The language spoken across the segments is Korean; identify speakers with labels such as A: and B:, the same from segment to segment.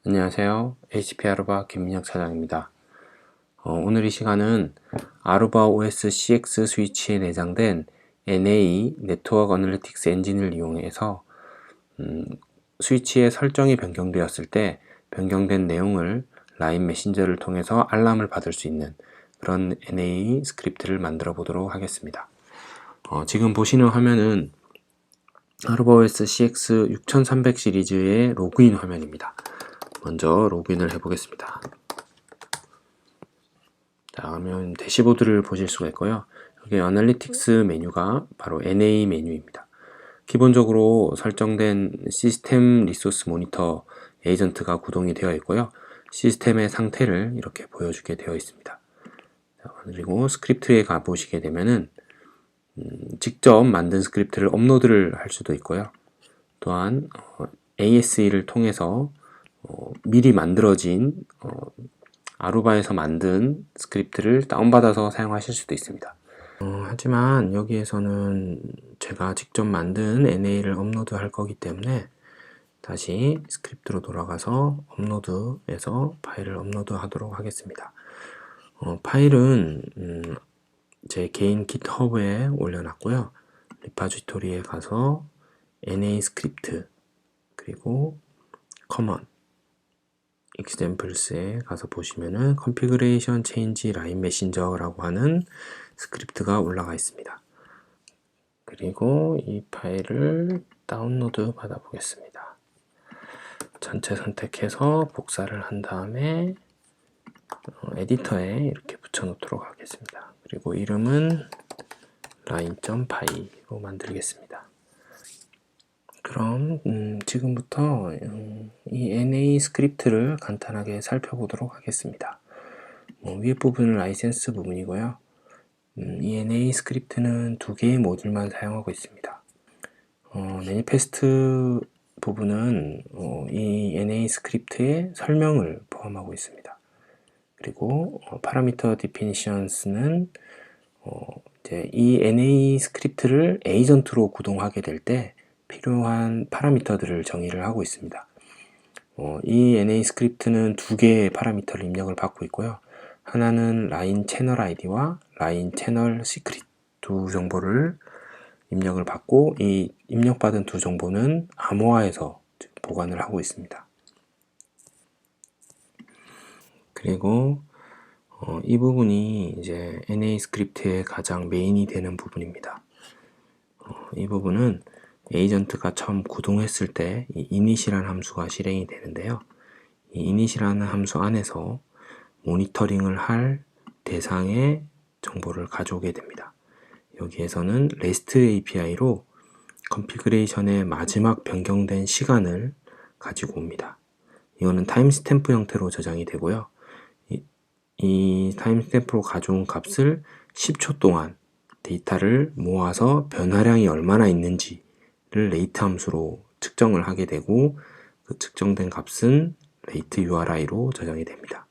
A: 안녕하세요. HP 아루바 김민혁 차장입니다. 오늘 이 시간은 아루바 OS CX 스위치에 내장된 NA 네트워크 어널리틱스 엔진을 이용해서 스위치의 설정이 변경되었을 때 변경된 내용을 라인 메신저를 통해서 알람을 받을 수 있는 그런 NA 스크립트를 만들어 보도록 하겠습니다. 지금 보시는 화면은 아루바 OS CX 6300 시리즈의 로그인 화면입니다. 먼저 로그인을 해보겠습니다. 자, 그러면 대시보드를 보실 수가 있고요. 여기 어널리틱스 메뉴가 바로 NA 메뉴입니다. 기본적으로 설정된 시스템 리소스 모니터 에이전트가 구동이 되어 있고요. 시스템의 상태를 이렇게 보여주게 되어 있습니다. 자, 그리고 스크립트에 가보시게 되면은 직접 만든 스크립트를 업로드를 할 수도 있고요. 또한 ASE를 통해서 미리 만들어진 아루바에서 만든 스크립트를 다운받아서 사용하실 수도 있습니다. 하지만 여기에서는 제가 직접 만든 NA를 업로드 할 거기 때문에 다시 스크립트로 돌아가서 업로드에서 파일을 업로드 하도록 하겠습니다. 파일은 제 개인 깃허브에 올려놨고요. 리파지토리에 가서 NA 스크립트 그리고 커먼 examples에 가서 보시면은 configuration change line messenger라고 하는 스크립트가 올라가 있습니다. 그리고 이 파일을 다운로드 받아 보겠습니다. 전체 선택해서 복사를 한 다음에 에디터에 이렇게 붙여 놓도록 하겠습니다. 그리고 이름은 line.py로 만들겠습니다. 그럼 지금부터 이 NA 스크립트를 간단하게 살펴보도록 하겠습니다. 위에 부분은 라이센스 부분이고요. 이 NA 스크립트는 두 개의 모듈만 사용하고 있습니다. 매니페스트 부분은 이 NA 스크립트의 설명을 포함하고 있습니다. 그리고 파라미터 디피니션스는 이제 이 NA 스크립트를 에이전트로 구동하게 될 때 필요한 파라미터들을 정의를 하고 있습니다. 이 NA 스크립트는 두 개의 파라미터를 입력을 받고 있고요. 하나는 라인 채널 아이디와 라인 채널 시크릿 두 정보를 입력을 받고 이 입력받은 두 정보는 암호화해서 보관을 하고 있습니다. 그리고 이 부분이 이제 NA 스크립트의 가장 메인이 되는 부분입니다. 이 부분은 에이전트가 처음 구동했을 때 이 init이라는 함수가 실행이 되는데요. 이 init이라는 함수 안에서 모니터링을 할 대상의 정보를 가져오게 됩니다. 여기에서는 REST API로 컨피그레이션의 마지막 변경된 시간을 가지고 옵니다. 이거는 타임스탬프 형태로 저장이 되고요. 이 타임스탬프로 가져온 값을 10초 동안 데이터를 모아서 변화량이 얼마나 있는지를 rate 함수로 측정을 하게 되고 그 측정된 값은 rate URI로 저장이 됩니다.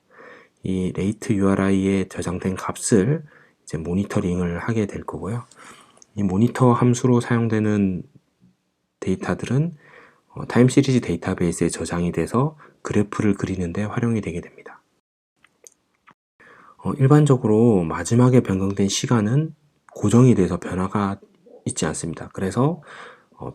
A: 이 rate URI에 저장된 값을 이제 모니터링을 하게 될 거고요. 이 모니터 함수로 사용되는 데이터들은 타임 시리즈 데이터베이스에 저장이 돼서 그래프를 그리는데 활용이 되게 됩니다. 일반적으로 마지막에 변경된 시간은 고정이 돼서 변화가 있지 않습니다. 그래서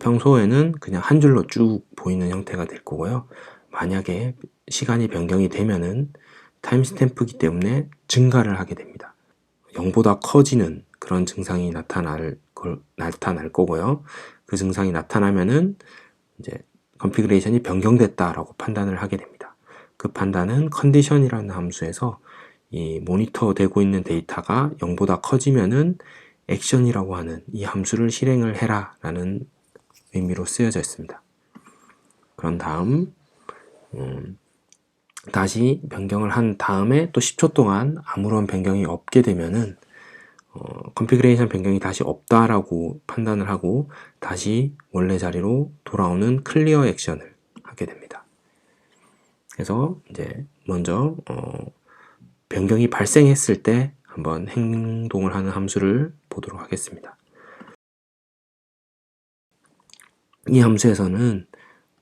A: 평소에는 그냥 한 줄로 쭉 보이는 형태가 될 거고요. 만약에 시간이 변경이 되면은 타임스탬프이기 때문에 증가를 하게 됩니다. 0보다 커지는 그런 증상이 나타날 거고요. 그 증상이 나타나면은 이제 컨피그레이션이 변경됐다라고 판단을 하게 됩니다. 그 판단은 컨디션이라는 함수에서 이 모니터 되고 있는 데이터가 0보다 커지면은 액션이라고 하는 이 함수를 실행을 해라 라는 의미로 쓰여져 있습니다. 그런 다음 다시 변경을 한 다음에 또 10초 동안 아무런 변경이 없게 되면은 컨피그레이션 변경이 다시 없다라고 판단을 하고 다시 원래 자리로 돌아오는 클리어 액션을 하게 됩니다. 그래서 이제 먼저 변경이 발생했을 때 한번 행동을 하는 함수를 보도록 하겠습니다. 이 함수에서는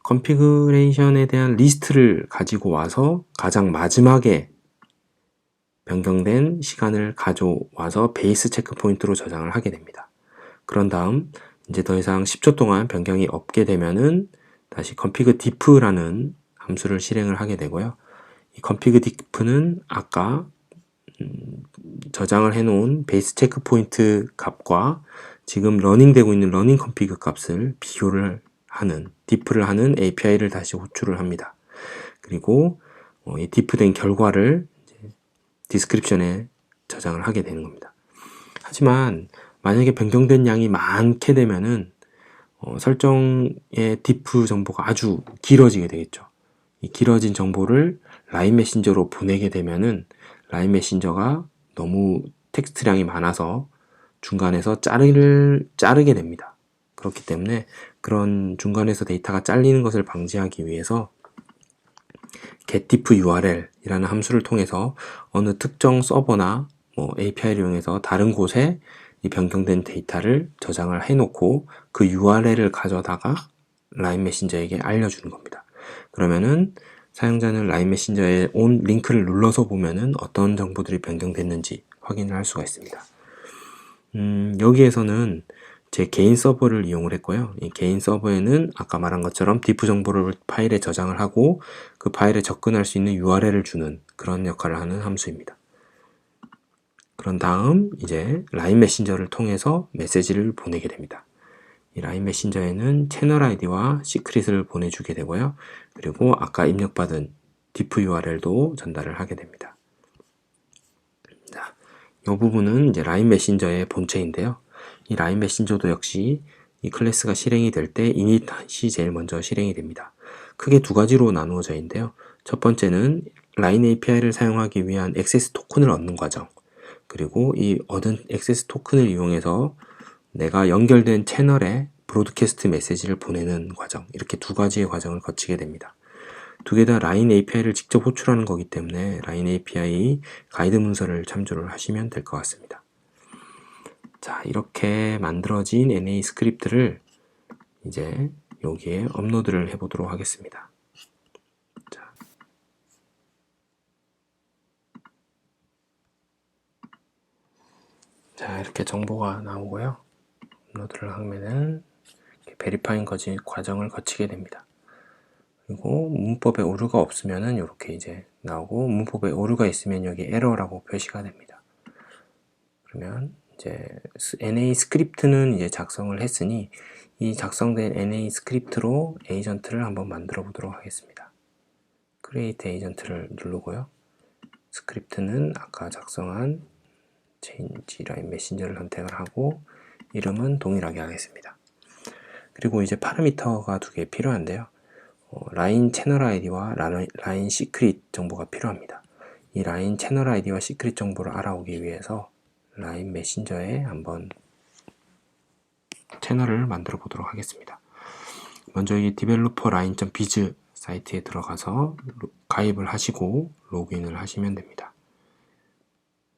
A: 컨피그레이션에 대한 리스트를 가지고 와서 가장 마지막에 변경된 시간을 가져와서 베이스 체크 포인트로 저장을 하게 됩니다. 그런 다음 이제 더 이상 10초 동안 변경이 없게 되면은 다시 config diff라는 함수를 실행을 하게 되고요. 이 config diff는 아까 저장을 해놓은 베이스 체크 포인트 값과 지금 러닝되고 있는 러닝 config 값을 비교를 하는 diff를 하는 API를 다시 호출을 합니다. 그리고 이 diff된 결과를 디스크립션에 저장을 하게 되는 겁니다. 하지만 만약에 변경된 양이 많게 되면은 설정의 diff 정보가 아주 길어지게 되겠죠. 이 길어진 정보를 라인 메신저로 보내게 되면은 라인 메신저가 너무 텍스트량이 많아서 중간에서 자르게 됩니다. 그렇기 때문에 그런 중간에서 데이터가 잘리는 것을 방지하기 위해서 getDiffURL 이라는 함수를 통해서 어느 특정 서버나 API를 이용해서 다른 곳에 이 변경된 데이터를 저장을 해놓고 그 URL을 가져다가 라인 메신저에게 알려주는 겁니다. 그러면은 사용자는 라인 메신저에 온 링크를 눌러서 보면은 어떤 정보들이 변경됐는지 확인을 할 수가 있습니다. 여기에서는 제 개인 서버를 이용을 했고요. 이 개인 서버에는 아까 말한 것처럼 diff 정보를 파일에 저장을 하고 그 파일에 접근할 수 있는 URL을 주는 그런 역할을 하는 함수입니다. 그런 다음 이제 라인 메신저를 통해서 메시지를 보내게 됩니다. 이 라인 메신저에는 채널 아이디와 시크릿을 보내주게 되고요. 그리고 아까 입력받은 diff URL도 전달을 하게 됩니다. 자, 이 부분은 이제 라인 메신저의 본체인데요. 이 라인 메신저도 역시 이 클래스가 실행이 될 때 init이 제일 먼저 실행이 됩니다. 크게 두 가지로 나누어져 있는데요. 첫 번째는 라인 API를 사용하기 위한 액세스 토큰을 얻는 과정, 그리고 이 얻은 액세스 토큰을 이용해서 내가 연결된 채널에 브로드캐스트 메시지를 보내는 과정, 이렇게 두 가지의 과정을 거치게 됩니다. 두 개 다 라인 API를 직접 호출하는 거기 때문에 라인 API 가이드 문서를 참조를 하시면 될 것 같습니다. 자, 이렇게 만들어진 NA 스크립트를 이제 여기에 업로드를 해보도록 하겠습니다. 자, 이렇게 정보가 나오고요. 업로드를 하면은 베리파잉 과정을 거치게 됩니다. 그리고 문법에 오류가 없으면은 이렇게 이제 나오고, 문법에 오류가 있으면 여기 에러라고 표시가 됩니다. 그러면 이제 NA 스크립트는 이제 작성을 했으니 이 작성된 NA 스크립트로 에이전트를 한번 만들어 보도록 하겠습니다. 크리에이트 에이전트를 누르고요. 스크립트는 아까 작성한 change 라인 메신저를 선택을 하고 이름은 동일하게 하겠습니다. 그리고 이제 파라미터가 두 개 필요한데요. 라인 채널 아이디와 라인 시크릿 정보가 필요합니다. 이 라인 채널 아이디와 시크릿 정보를 알아오기 위해서 라인 메신저에 한번 채널을 만들어 보도록 하겠습니다. 먼저 이 developer line.biz 사이트에 들어가서 가입을 하시고 로그인을 하시면 됩니다.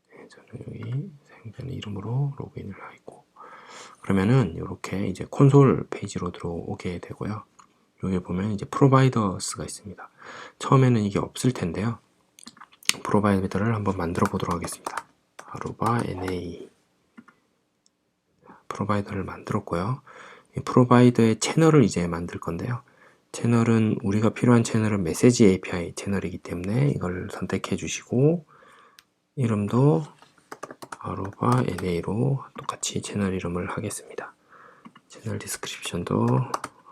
A: 네, 저는 여기 사용자는 이름으로 로그인을 하고, 그러면은 이렇게 이제 콘솔 페이지로 들어오게 되고요. 여기 보면 이제 프로바이더스가 있습니다. 처음에는 이게 없을 텐데요. 프로바이더를 한번 만들어 보도록 하겠습니다. 아루바 NA 프로바이더를 만들었고요. 이 프로바이더의 채널을 이제 만들 건데요. 채널은 우리가 필요한 채널은 메시지 API 채널이기 때문에 이걸 선택해 주시고 이름도 아루바 NA로 똑같이 채널 이름을 하겠습니다. 채널 디스크립션도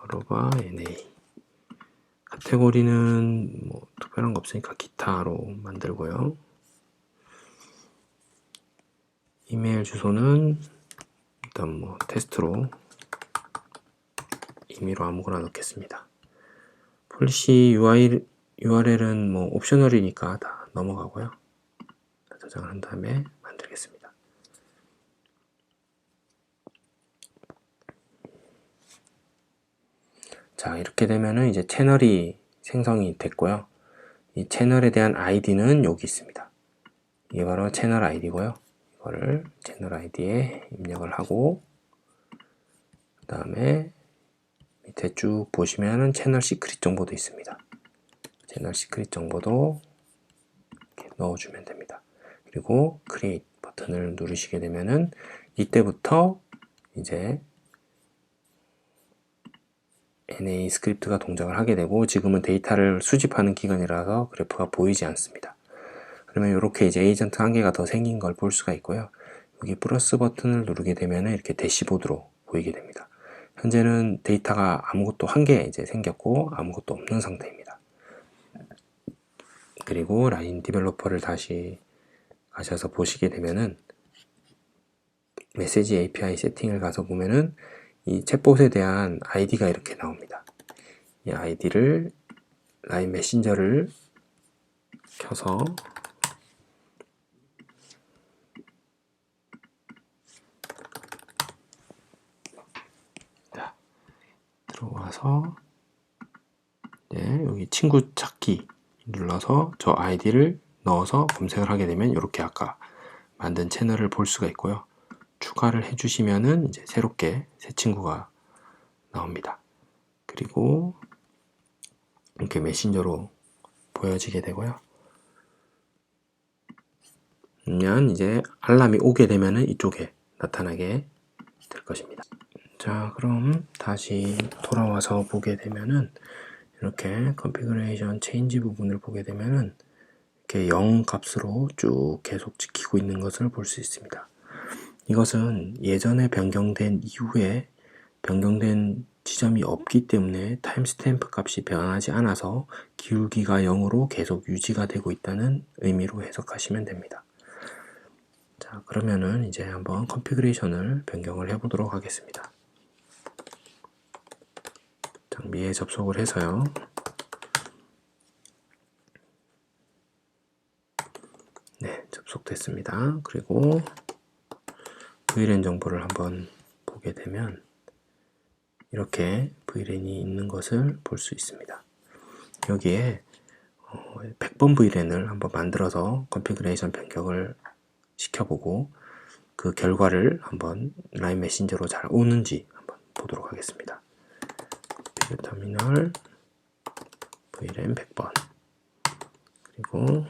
A: 아루바 NA. 카테고리는 뭐 특별한 거 없으니까 기타로 만들고요. 이메일 주소는 일단 뭐 테스트로 임의로 아무거나 넣겠습니다. 폴리시 URL은 뭐 옵셔널이니까 다 넘어가고요. 저장을 한 다음에 만들겠습니다. 자, 이렇게 되면은 이제 채널이 생성이 됐고요. 이 채널에 대한 아이디는 여기 있습니다. 이게 바로 채널 아이디고요. 이거를 채널 아이디에 입력을 하고 그 다음에 밑에 쭉 보시면은 채널 시크릿 정보도 있습니다. 채널 시크릿 정보도 이렇게 넣어주면 됩니다. 그리고 크리에이트 버튼을 누르시게 되면은 이때부터 이제 NA 스크립트가 동작을 하게 되고, 지금은 데이터를 수집하는 기간이라서 그래프가 보이지 않습니다. 그러면 이렇게 이제 에이전트 한 개가 더 생긴 걸 볼 수가 있고요. 여기 플러스 버튼을 누르게 되면 이렇게 대시보드로 보이게 됩니다. 현재는 데이터가 아무것도 한 개 이제 생겼고 아무것도 없는 상태입니다. 그리고 라인 디벨로퍼를 다시 가셔서 보시게 되면은 메시지 API 세팅을 가서 보면은 이 챗봇에 대한 아이디가 이렇게 나옵니다. 이 아이디를 라인 메신저를 켜서 들어와서 여기 친구 찾기 눌러서 저 아이디를 넣어서 검색을 하게 되면 이렇게 아까 만든 채널을 볼 수가 있고요. 추가를 해주시면은 이제 새롭게 새 친구가 나옵니다. 그리고 이렇게 메신저로 보여지게 되고요. 그러면 이제 알람이 오게 되면은 이쪽에 나타나게 될 것입니다. 자, 그럼 다시 돌아와서 보게 되면은 이렇게 컨피그레이션 체인지 부분을 보게 되면은 이렇게 0 값으로 쭉 계속 지키고 있는 것을 볼 수 있습니다. 이것은 예전에 변경된 이후에 변경된 지점이 없기 때문에 타임스탬프 값이 변하지 않아서 기울기가 0으로 계속 유지가 되고 있다는 의미로 해석하시면 됩니다. 자, 그러면은 이제 한번 컨피그레이션을 변경을 해보도록 하겠습니다. 장비에 접속을 해서요. 네, 접속됐습니다. 그리고 VLAN 정보를 한번 보게 되면 이렇게 VLAN이 있는 것을 볼 수 있습니다. 여기에 100번 VLAN을 한번 만들어서 컨피그레이션 변경을 시켜보고 그 결과를 한번 라인 메신저로 잘 오는지 한번 보도록 하겠습니다. 터미널 VLAN 100번 그리고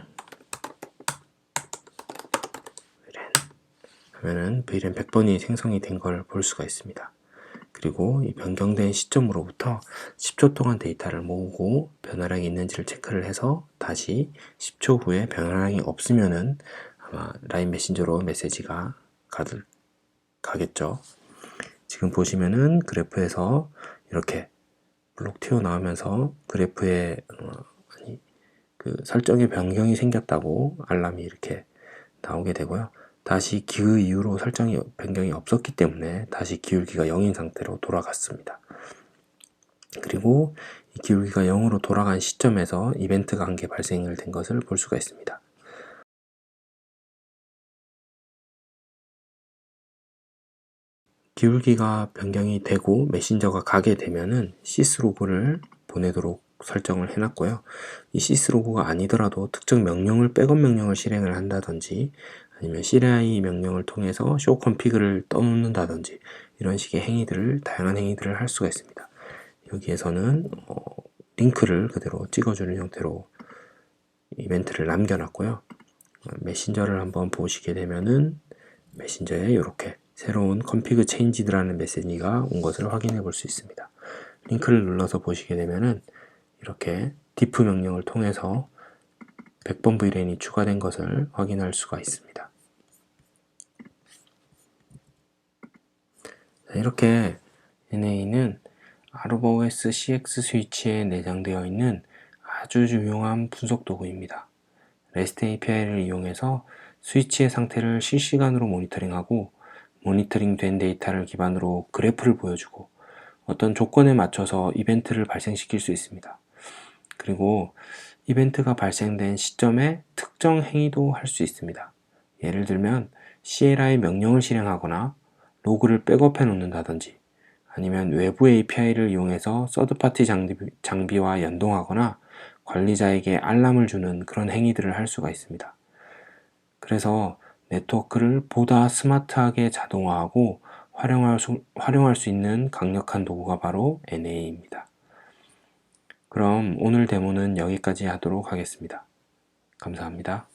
A: 하면은 VLAN 100번이 생성이 된 걸 볼 수가 있습니다. 그리고 이 변경된 시점으로부터 10초 동안 데이터를 모으고 변화량이 있는지를 체크를 해서 다시 10초 후에 변화량이 없으면은 아마 라인 메신저로 메시지가 가겠죠. 지금 보시면은 그래프에서 이렇게 블록 튀어나오면서 그래프에 그 설정의 변경이 생겼다고 알람이 이렇게 나오게 되고요. 다시 그 이후로 설정이 변경이 없었기 때문에 다시 기울기가 0인 상태로 돌아갔습니다. 그리고 이 기울기가 0으로 돌아간 시점에서 이벤트가 한 개 발생을 된 것을 볼 수가 있습니다. 기울기가 변경이 되고 메신저가 가게 되면은 시스로그를 보내도록 설정을 해놨고요. 이 시스로그가 아니더라도 특정 명령을 백업 명령을 실행을 한다든지 아니면 CLI 명령을 통해서 쇼 컨피그를 떠놓는다든지 이런 식의 행위들을 다양한 행위들을 할 수가 있습니다. 여기에서는 링크를 그대로 찍어주는 형태로 이벤트를 남겨놨고요. 메신저를 한번 보시게 되면은 메신저에 이렇게 새로운 config change드라는 메시지가 온 것을 확인해 볼 수 있습니다. 링크를 눌러서 보시게 되면은 이렇게 diff 명령을 통해서 100번 VLAN이 추가된 것을 확인할 수가 있습니다. 이렇게 NA는 ROVOS CX 스위치에 내장되어 있는 아주 유용한 분석 도구입니다. REST API를 이용해서 스위치의 상태를 실시간으로 모니터링하고 모니터링된 데이터를 기반으로 그래프를 보여주고 어떤 조건에 맞춰서 이벤트를 발생시킬 수 있습니다. 그리고 이벤트가 발생된 시점에 특정 행위도 할 수 있습니다. 예를 들면 CLI 명령을 실행하거나 로그를 백업해 놓는다든지 아니면 외부 API를 이용해서 서드파티 장비와 연동하거나 관리자에게 알람을 주는 그런 행위들을 할 수가 있습니다. 그래서 네트워크를 보다 스마트하게 자동화하고 활용할 수 있는 강력한 도구가 바로 NA입니다. 그럼 오늘 데모는 여기까지 하도록 하겠습니다. 감사합니다.